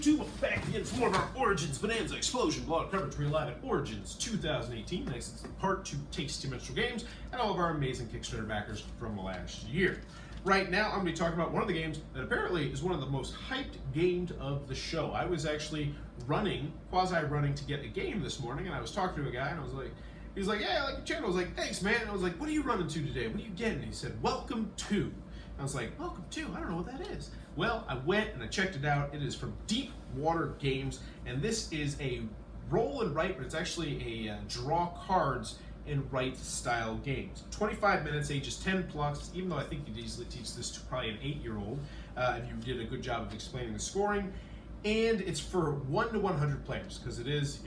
YouTube? Back again for more of our Origins Bonanza Explosion blog coverage. We're live at Origins 2018. Next is part 2 tasty minstrel games and all of our amazing Kickstarter backers from last year. Right now, I'm going to be talking about one of the games that apparently is one of the most hyped games of the show. I was actually quasi-running to get a game this morning, and I was talking to a guy, and he was like, yeah, I like your channel. I was like, thanks, man. And I was like, what are you running to today? What are you getting? And he said, Welcome to. I was like, Welcome to? I don't know what that is. Well, I went and I checked it out. It is from Deep Water Games, and this is a roll and write, but it's actually a draw cards and write style games. 25 minutes, ages 10 plus, even though I think you'd easily teach this to probably an 8-year-old if you did a good job of explaining the scoring. And it's for 1 to 100 players, because it is,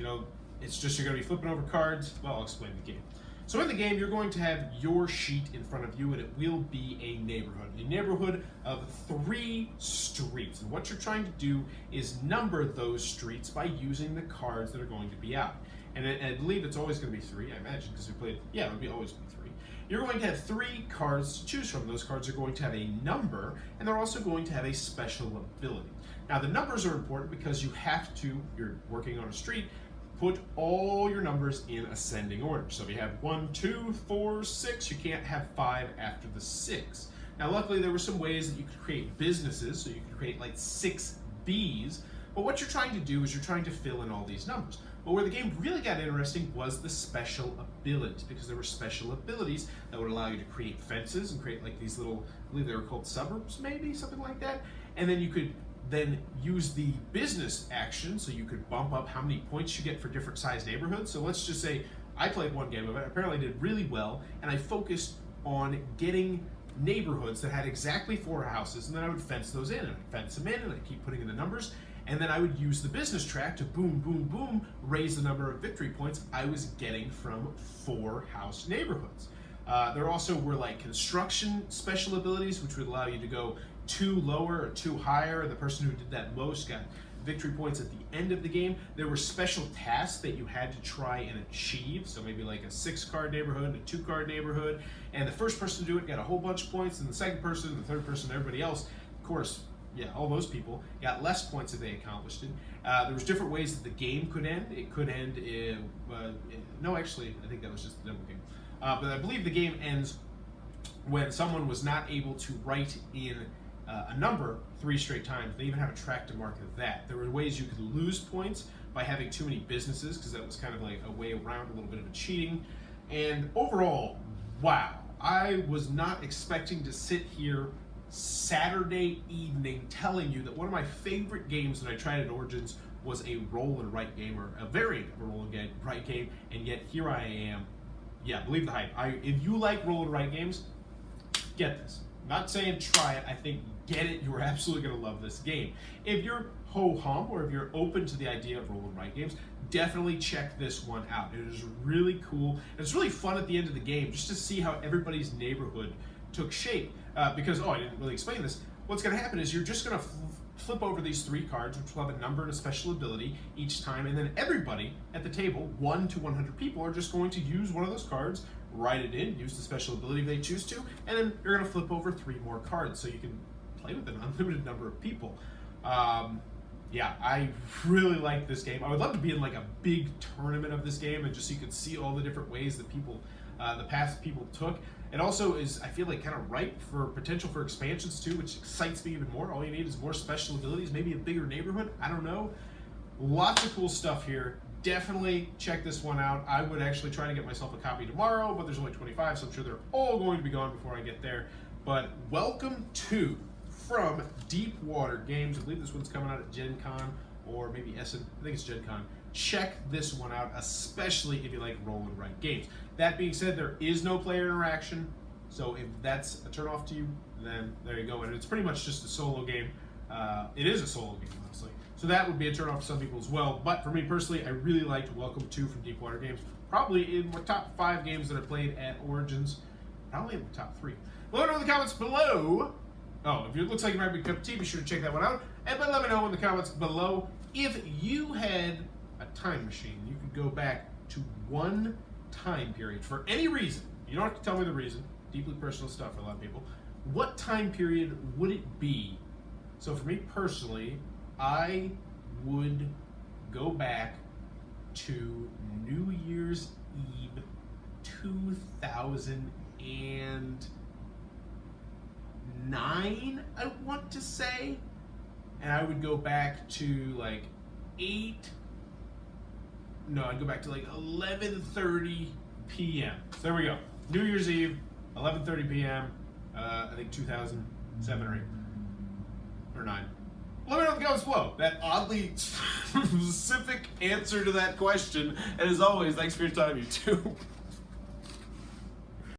it's just you're going to be flipping over cards. Well, I'll explain the game. So in the game, you're going to have your sheet in front of you, and it will be a neighborhood of 3 streets. And what you're trying to do is number those streets by using the cards that are going to be out. And I believe it's always going to be 3, I imagine, because we played, it would always be 3. You're going to have 3 cards to choose from. Those cards are going to have a number, and they're also going to have a special ability. Now, the numbers are important because you have to, you're working on a street, put all your numbers in ascending order. So if you have 1, 2, 4, 6, you can't have 5 after the 6. Now, luckily, there were some ways that you could create businesses, so you could create like 6 Bs, but what you're trying to do is you're trying to fill in all these numbers. But where the game really got interesting was the special abilities, because there were special abilities that would allow you to create fences and create like these little, I believe they were called suburbs, maybe, something like that. And then you could then use the business action, so you could bump up how many points you get for different size neighborhoods. So let's just say I played one game of it, apparently did really well, and I focused on getting neighborhoods that had exactly 4 houses, and then I would fence those in, and I'd fence them in, and I'd keep putting in the numbers, and then I would use the business track to boom, boom, boom, raise the number of victory points I was getting from 4 house neighborhoods. There also were like construction special abilities, which would allow you to go 2 lower or 2 higher, and the person who did that most got victory points at the end of the game. There were special tasks that you had to try and achieve, so maybe like a 6-card neighborhood, a 2-card neighborhood, and the first person to do it got a whole bunch of points, and the second person, the third person, everybody else, of course, all those people got less points if they accomplished it. There was different ways that the game could end. It could end no, actually, I think that was just the demo game. But I believe the game ends when someone was not able to write in a number 3 straight times. They even have a track to mark that. There were ways you could lose points by having too many businesses, because that was kind of like a way around a little bit of a cheating. And overall, wow, I was not expecting to sit here Saturday evening telling you that one of my favorite games that I tried at Origins was a roll and write game, or a variant of a roll and write game, and yet here I am. Yeah, believe the hype. If you like roll and write games, get this. I'm not saying try it, I think get it. You're absolutely going to love this game. If you're ho-hum, or if you're open to the idea of roll and write games, definitely check this one out. It is really cool. It's really fun at the end of the game just to see how everybody's neighborhood took shape. Because, I didn't really explain this. What's going to happen is you're just going to flip over these 3 cards, which will have a number and a special ability each time, and then everybody at the table, 1 to 100 people, are just going to use one of those cards, write it in, use the special ability if they choose to, and then you're going to flip over 3 more cards, so you can play with an unlimited number of people. I really like this game. I would love to be in like a big tournament of this game, and just so you could see all the different ways that people, the paths people took. It also is, I feel like, kind of ripe for potential for expansions too, which excites me even more. All you need is more special abilities, maybe a bigger neighborhood, I don't know. Lots of cool stuff here. Definitely check this one out. I would actually try to get myself a copy tomorrow, but there's only 25, so I'm sure they're all going to be gone before I get there. But Welcome to, from Deep Water Games. I believe this one's coming out at Gen Con, or maybe I think it's Gen Con. Check this one out, especially if you like roll and write games. That being said, there is no player interaction, so if that's a turnoff to you, then there you go. And it's pretty much just a solo game. It is a solo game, honestly. So that would be a turnoff for some people as well. But for me personally, I really liked Welcome to from Deep Water Games. Probably in my top 5 games that I played at Origins. Probably in the top 3. Let me know in the comments below. If it looks like you might be a cup of tea, be sure to check that one out. And let me know in the comments below if you had a time machine. You could go back to one time period for any reason. You don't have to tell me the reason. Deeply personal stuff for a lot of people. What time period would it be? So for me personally, I would go back to New Year's Eve 2009, I want to say. And I would go back to like I'd go back to like 11:30 p.m. So there we go. New Year's Eve, 11:30 p.m. I think 2007 or 8 or 9. Let me know in the comments below that oddly specific answer to that question. And as always, thanks for your time, YouTube.